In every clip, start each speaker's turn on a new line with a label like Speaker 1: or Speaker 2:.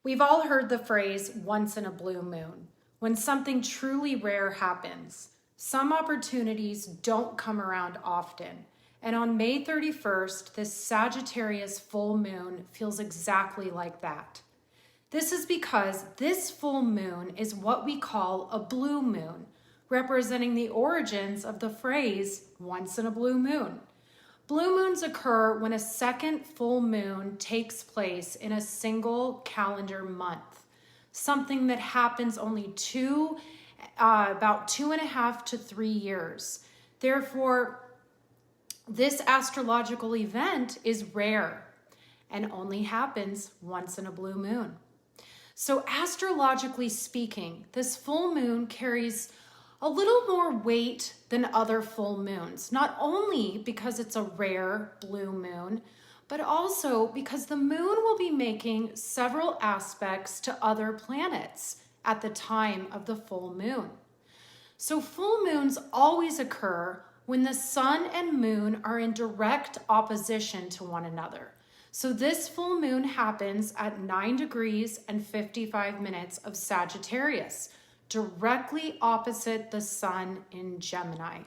Speaker 1: We've all heard the phrase once in a blue moon, when something truly rare happens. Some opportunities don't come around often. And on May 31st, this Sagittarius full moon feels exactly like that. This is because this full moon is what we call a blue moon, representing the origins of the phrase once in a blue moon. Blue moons occur when a second full moon takes place in a single calendar month, something that happens only about 2.5 to 3 years. Therefore, this astrological event is rare and only happens once in a blue moon. So astrologically speaking, this full moon carries a little more weight than other full moons, not only because it's a rare blue moon, but also because the moon will be making several aspects to other planets at the time of the full moon. So full moons always occur when the sun and moon are in direct opposition to one another. So this full moon happens at 9 degrees and 55 minutes of Sagittarius, directly opposite the sun in Gemini.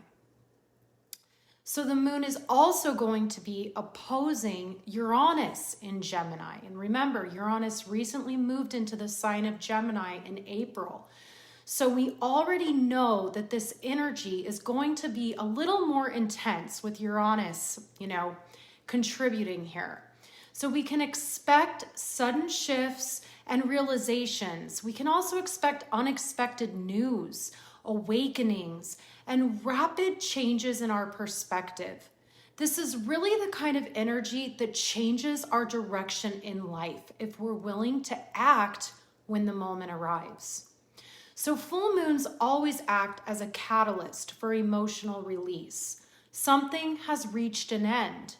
Speaker 1: So the moon is also going to be opposing Uranus in Gemini. And remember, Uranus recently moved into the sign of Gemini in April. So we already know that this energy is going to be a little more intense with Uranus, contributing here. So we can expect sudden shifts and realizations. We can also expect unexpected news, awakenings, and rapid changes in our perspective. This is really the kind of energy that changes our direction in life if we're willing to act when the moment arrives. So full moons always act as a catalyst for emotional release. Something has reached an end.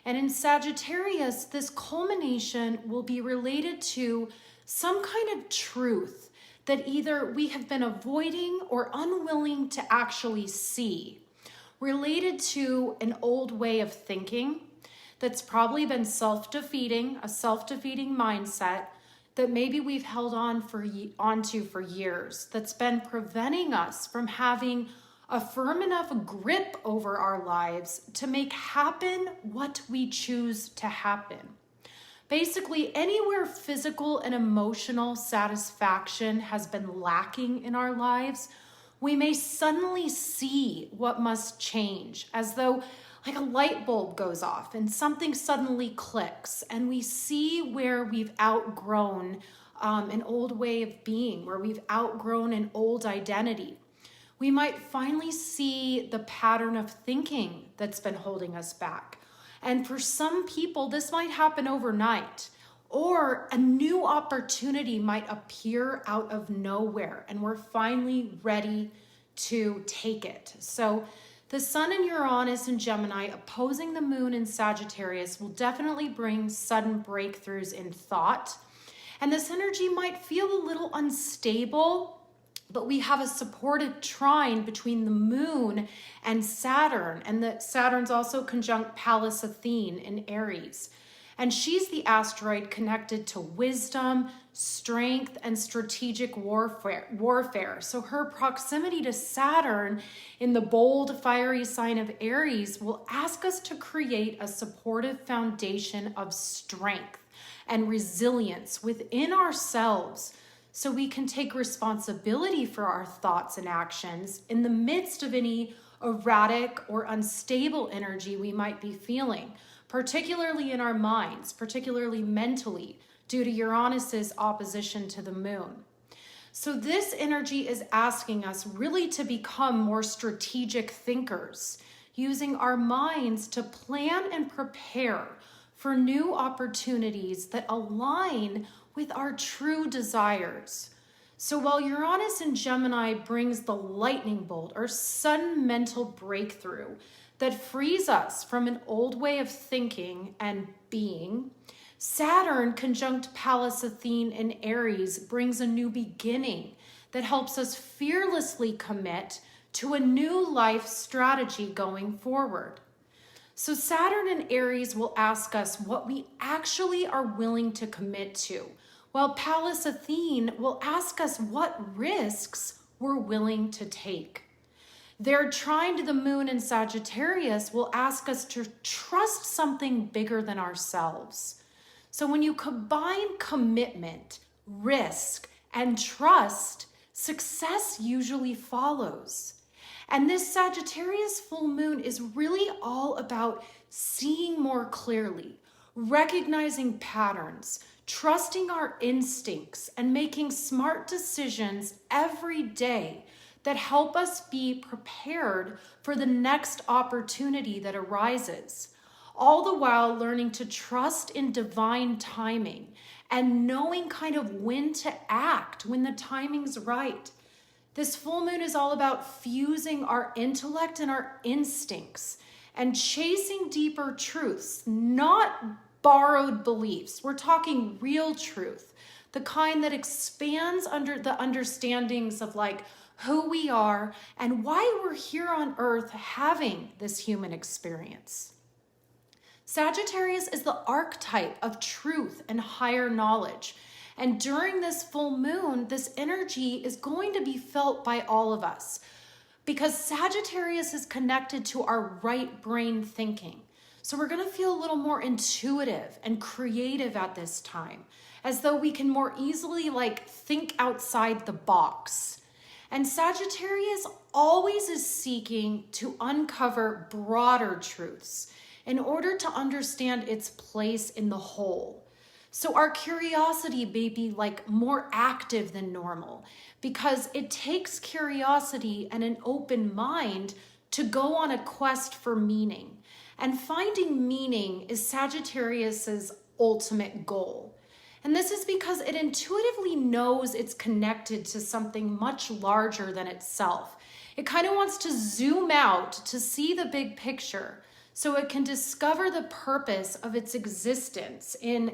Speaker 1: And in Sagittarius, this culmination will be related to some kind of truth that either we have been avoiding or unwilling to actually see, related to an old way of thinking that's probably been self-defeating, a self-defeating mindset that maybe we've held onto for years, that's been preventing us from having a firm enough grip over our lives to make happen what we choose to happen. Basically, anywhere physical and emotional satisfaction has been lacking in our lives, we may suddenly see what must change, as though like a light bulb goes off and something suddenly clicks, and we see where we've outgrown an old way of being, where we've outgrown an old identity. We might finally see the pattern of thinking that's been holding us back. And for some people, this might happen overnight, or a new opportunity might appear out of nowhere, and we're finally ready to take it. So the sun and Uranus in Gemini opposing the moon in Sagittarius will definitely bring sudden breakthroughs in thought. And this energy might feel a little unstable, but we have a supportive trine between the moon and Saturn, and Saturn's also conjunct Pallas Athene in Aries. And she's the asteroid connected to wisdom, strength, and strategic warfare. So her proximity to Saturn in the bold, fiery sign of Aries will ask us to create a supportive foundation of strength and resilience within ourselves, so we can take responsibility for our thoughts and actions in the midst of any erratic or unstable energy we might be feeling, particularly in our minds, particularly mentally, due to Uranus's opposition to the moon. So this energy is asking us really to become more strategic thinkers, using our minds to plan and prepare for new opportunities that align with our true desires. So while Uranus in Gemini brings the lightning bolt or sudden mental breakthrough that frees us from an old way of thinking and being, Saturn conjunct Pallas Athene in Aries brings a new beginning that helps us fearlessly commit to a new life strategy going forward. So Saturn in Aries will ask us what we actually are willing to commit to, while Pallas Athene will ask us what risks we're willing to take. Their trine to the moon in Sagittarius will ask us to trust something bigger than ourselves. So when you combine commitment, risk, and trust, success usually follows. And this Sagittarius full moon is really all about seeing more clearly, recognizing patterns, trusting our instincts, and making smart decisions every day that help us be prepared for the next opportunity that arises, all the while learning to trust in divine timing and knowing kind of when to act when the timing's right. This full moon is all about fusing our intellect and our instincts and chasing deeper truths, not borrowed beliefs. We're talking real truth, the kind that expands under the understandings of like who we are and why we're here on earth having this human experience. Sagittarius is the archetype of truth and higher knowledge. And during this full moon, this energy is going to be felt by all of us because Sagittarius is connected to our right brain thinking. So we're going to feel a little more intuitive and creative at this time, as though we can more easily like think outside the box. And Sagittarius always is seeking to uncover broader truths in order to understand its place in the whole. So our curiosity may be like more active than normal because it takes curiosity and an open mind to go on a quest for meaning. And finding meaning is Sagittarius's ultimate goal. And this is because it intuitively knows it's connected to something much larger than itself. It kind of wants to zoom out to see the big picture so it can discover the purpose of its existence in,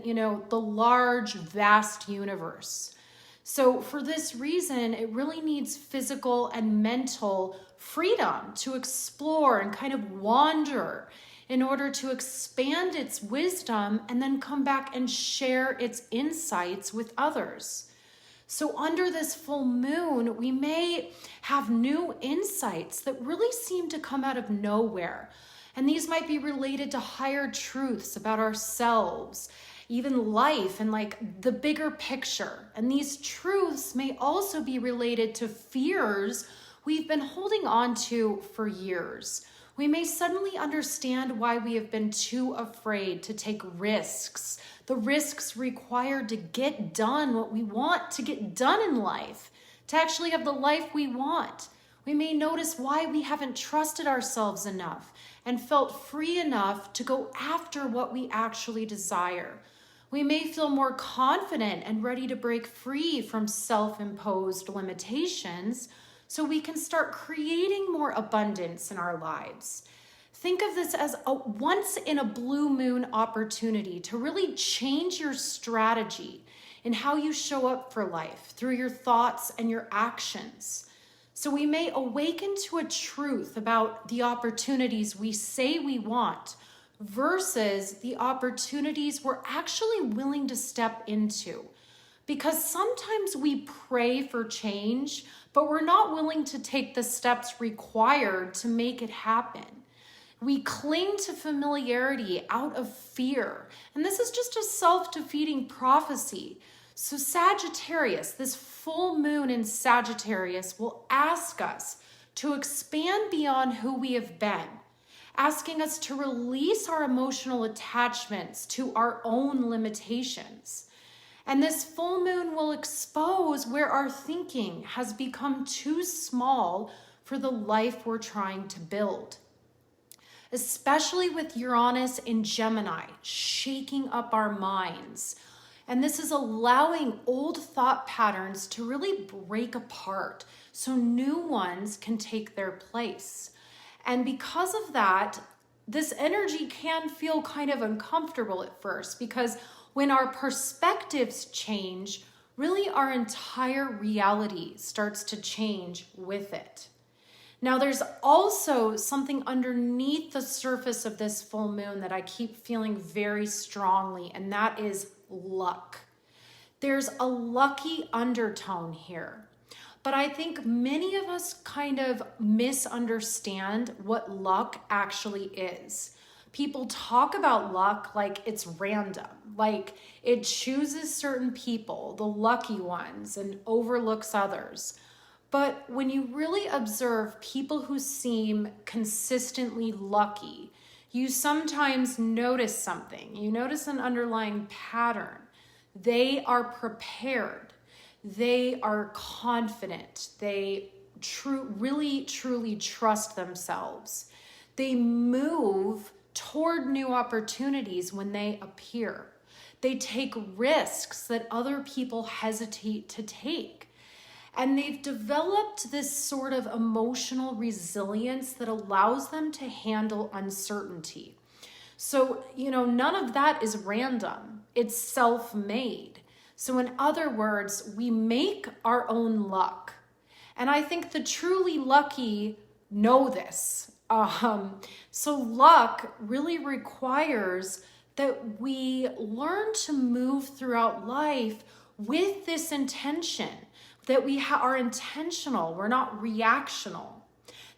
Speaker 1: the large, vast universe. So for this reason, it really needs physical and mental freedom to explore and kind of wander in order to expand its wisdom and then come back and share its insights with others. So under this full moon, we may have new insights that really seem to come out of nowhere. And these might be related to higher truths about ourselves, even life and like the bigger picture. And these truths may also be related to fears we've been holding on to for years. We may suddenly understand why we have been too afraid to take risks, the risks required to get done what we want to get done in life, to actually have the life we want. We may notice why we haven't trusted ourselves enough and felt free enough to go after what we actually desire. We may feel more confident and ready to break free from self-imposed limitations so we can start creating more abundance in our lives. Think of this as a once in a blue moon opportunity to really change your strategy in how you show up for life through your thoughts and your actions. So we may awaken to a truth about the opportunities we say we want versus the opportunities we're actually willing to step into. Because sometimes we pray for change, but we're not willing to take the steps required to make it happen. We cling to familiarity out of fear, and this is just a self-defeating prophecy. So Sagittarius, this full moon in Sagittarius, will ask us to expand beyond who we have been, asking us to release our emotional attachments to our own limitations. And this full moon will expose where our thinking has become too small for the life we're trying to build. Especially with Uranus in Gemini, shaking up our minds. And this is allowing old thought patterns to really break apart so new ones can take their place. And because of that, this energy can feel kind of uncomfortable at first because when our perspectives change, really our entire reality starts to change with it. Now, there's also something underneath the surface of this full moon that I keep feeling very strongly, and that is luck. There's a lucky undertone here. But I think many of us kind of misunderstand what luck actually is. People talk about luck like it's random, like it chooses certain people, the lucky ones, and overlooks others. But when you really observe people who seem consistently lucky, you sometimes notice something. You notice an underlying pattern. They are prepared. They are confident. They really, truly trust themselves. They move toward new opportunities when they appear. They take risks that other people hesitate to take. And they've developed this sort of emotional resilience that allows them to handle uncertainty. So, none of that is random. It's self-made. So in other words, we make our own luck. And I think the truly lucky know this. So luck really requires that we learn to move throughout life with this intention, that we are intentional, we're not reactional,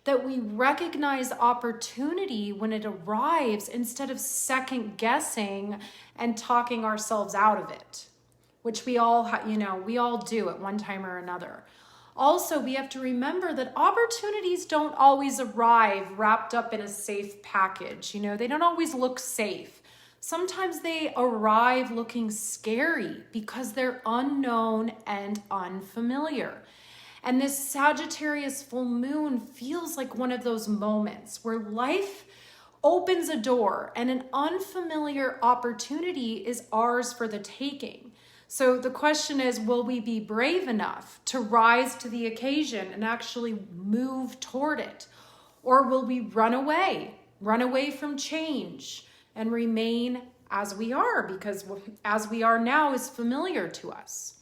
Speaker 1: that we recognize opportunity when it arrives instead of second guessing and talking ourselves out of it, which we all do at one time or another. Also, we have to remember that opportunities don't always arrive wrapped up in a safe package. They don't always look safe. Sometimes they arrive looking scary because they're unknown and unfamiliar. And this Sagittarius full moon feels like one of those moments where life opens a door and an unfamiliar opportunity is ours for the taking. So the question is, will we be brave enough to rise to the occasion and actually move toward it? Or will we run away from change and remain as we are, because as we are now is familiar to us?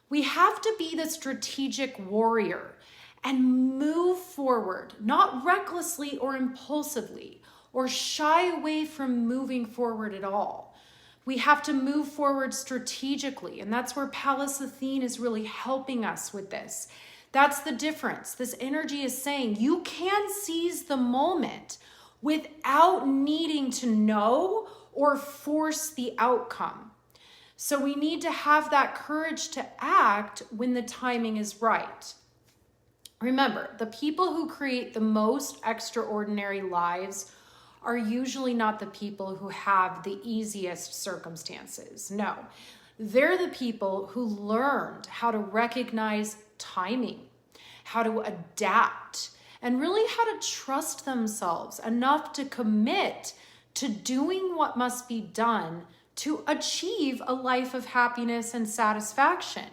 Speaker 1: We have to be the strategic warrior and move forward, not recklessly or impulsively, or shy away from moving forward at all. We have to move forward strategically, and that's where Pallas Athene is really helping us with this. That's the difference. This energy is saying you can seize the moment without needing to know or force the outcome. So we need to have that courage to act when the timing is right. Remember, the people who create the most extraordinary lives are usually not the people who have the easiest circumstances. No, they're the people who learned how to recognize timing, how to adapt, and really how to trust themselves enough to commit to doing what must be done to achieve a life of happiness and satisfaction.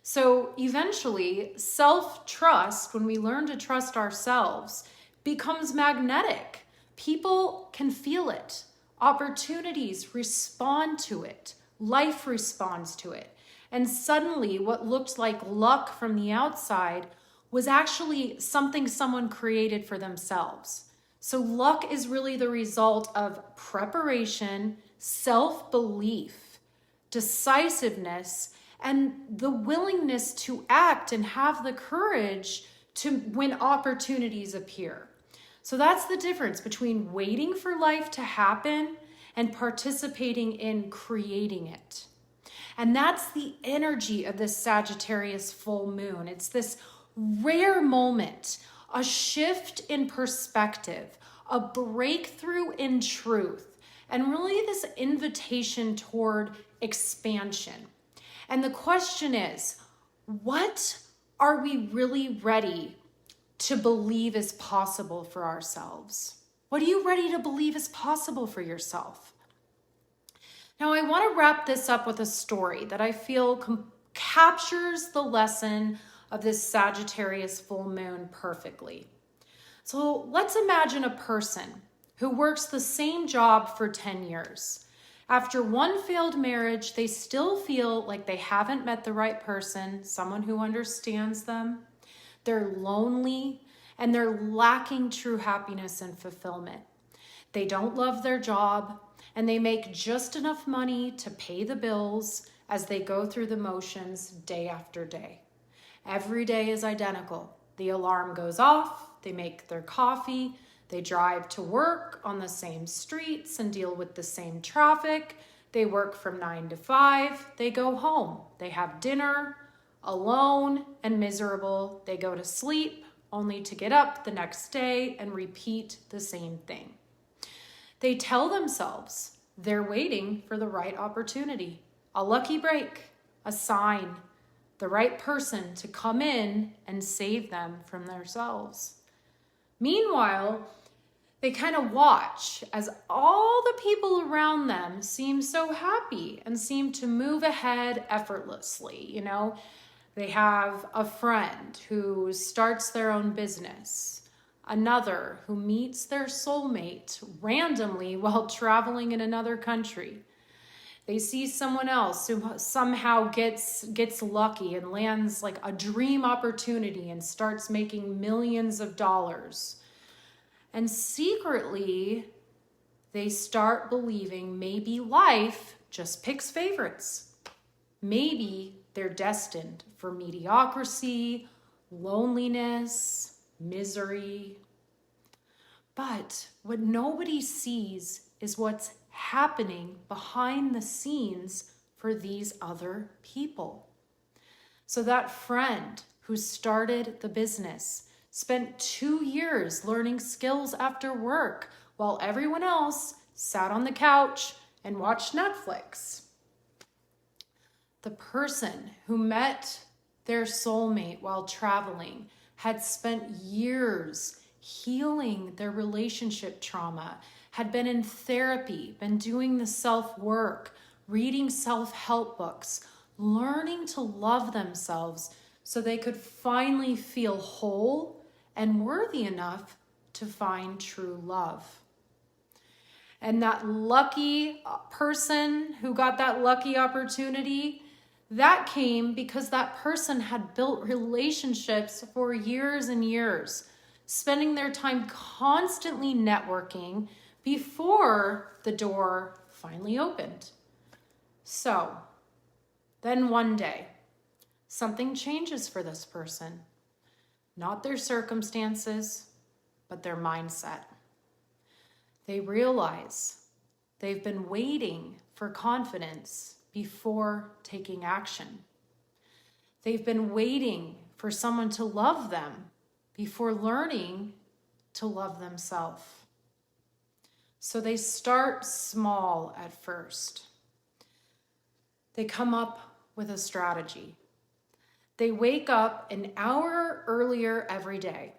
Speaker 1: So eventually, self-trust, when we learn to trust ourselves, becomes magnetic. People can feel it. Opportunities respond to it. Life responds to it. And suddenly, what looked like luck from the outside was actually something someone created for themselves. So luck is really the result of preparation, self-belief, decisiveness, and the willingness to act and have the courage to when opportunities appear. So that's the difference between waiting for life to happen and participating in creating it. And that's the energy of this Sagittarius full moon. It's this rare moment, a shift in perspective, a breakthrough in truth, and really this invitation toward expansion. And the question is, what are we really ready to believe is possible for ourselves? What are you ready to believe is possible for yourself? Now, I want to wrap this up with a story that I feel captures the lesson of this Sagittarius full moon perfectly. So let's imagine a person who works the same job for 10 years. After one failed marriage, they still feel like they haven't met the right person, someone who understands them. They're lonely, and they're lacking true happiness and fulfillment. They don't love their job, and they make just enough money to pay the bills as they go through the motions day after day. Every day is identical. The alarm goes off, they make their coffee, they drive to work on the same streets and deal with the same traffic. They work from 9 to 5, they go home, they have dinner, alone and miserable. They go to sleep only to get up the next day and repeat the same thing. They tell themselves they're waiting for the right opportunity, a lucky break, a sign, the right person to come in and save them from themselves. Meanwhile, they kind of watch as all the people around them seem so happy and seem to move ahead effortlessly. You know, they have a friend who starts their own business, another who meets their soulmate randomly while traveling in another country. They see someone else who somehow gets lucky and lands like a dream opportunity and starts making millions of dollars. And secretly, they start believing maybe life just picks favorites. Maybe they're destined for mediocrity, loneliness, misery. But what nobody sees is what's happening behind the scenes for these other people. So that friend who started the business spent 2 years learning skills after work while everyone else sat on the couch and watched Netflix. The person who met their soulmate while traveling had spent years healing their relationship trauma, had been in therapy, been doing the self-work, reading self-help books, learning to love themselves so they could finally feel whole and worthy enough to find true love. And that lucky person who got that lucky opportunity, that came because that person had built relationships for years and years, spending their time constantly networking before the door finally opened. So, then one day, something changes for this person. Not their circumstances, but their mindset. They realize they've been waiting for confidence before taking action. They've been waiting for someone to love them before learning to love themselves. So they start small at first. They come up with a strategy. They wake up an hour earlier every day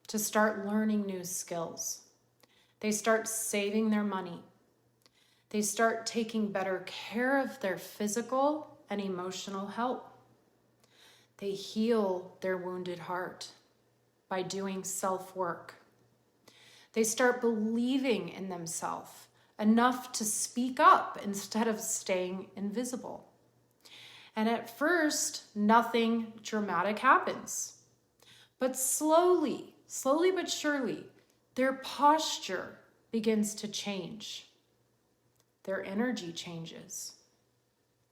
Speaker 1: to start learning new skills. They start saving their money. They start taking better care of their physical and emotional health. They heal their wounded heart by doing self-work. They start believing in themselves enough to speak up instead of staying invisible. And at first, nothing dramatic happens. But slowly but surely, their posture begins to change. Their energy changes.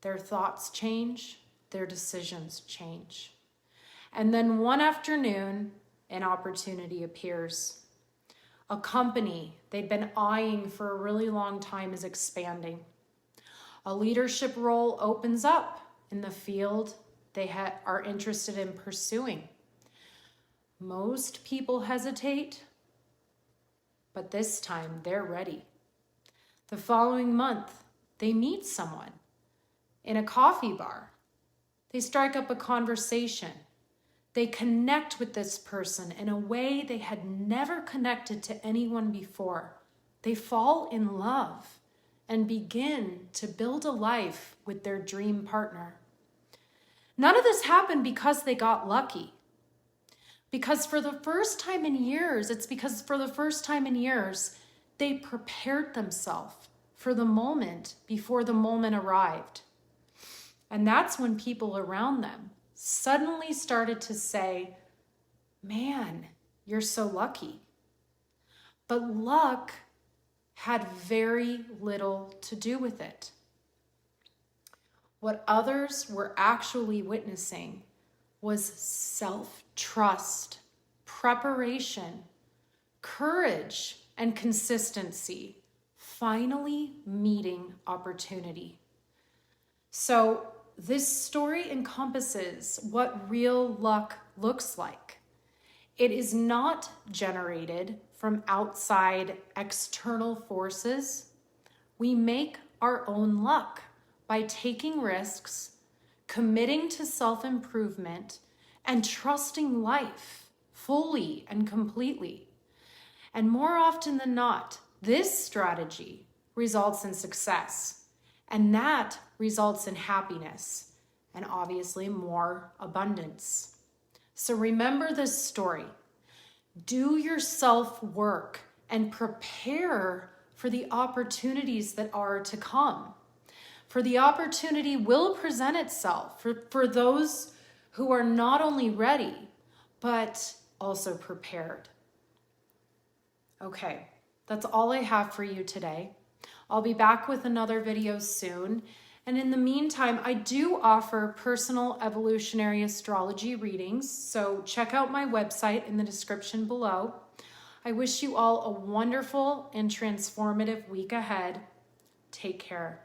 Speaker 1: Their thoughts change. Their decisions change. And then one afternoon, an opportunity appears. A company they'd been eyeing for a really long time is expanding. A leadership role opens up in the field they are interested in pursuing. Most people hesitate, but this time they're ready. The following month, they meet someone in a coffee bar. They strike up a conversation. They connect with this person in a way they had never connected to anyone before. They fall in love and begin to build a life with their dream partner. None of this happened because they got lucky. Because for the first time in years, they prepared themselves for the moment before the moment arrived. And that's when people around them suddenly started to say, "Man, you're so lucky." But luck had very little to do with it. What others were actually witnessing was self-trust, preparation, courage, and consistency finally meeting opportunity. So this story encompasses what real luck looks like. It is not generated from outside external forces. We make our own luck by taking risks, committing to self-improvement, and trusting life fully and completely. And more often than not, this strategy results in success, and that results in happiness and obviously more abundance. So remember this story. Do your self-work and prepare for the opportunities that are to come. For the opportunity will present itself for those who are not only ready, but also prepared. Okay, that's all I have for you today. I'll be back with another video soon. And in the meantime, I do offer personal evolutionary astrology readings, so check out my website in the description below. I wish you all a wonderful and transformative week ahead. Take care.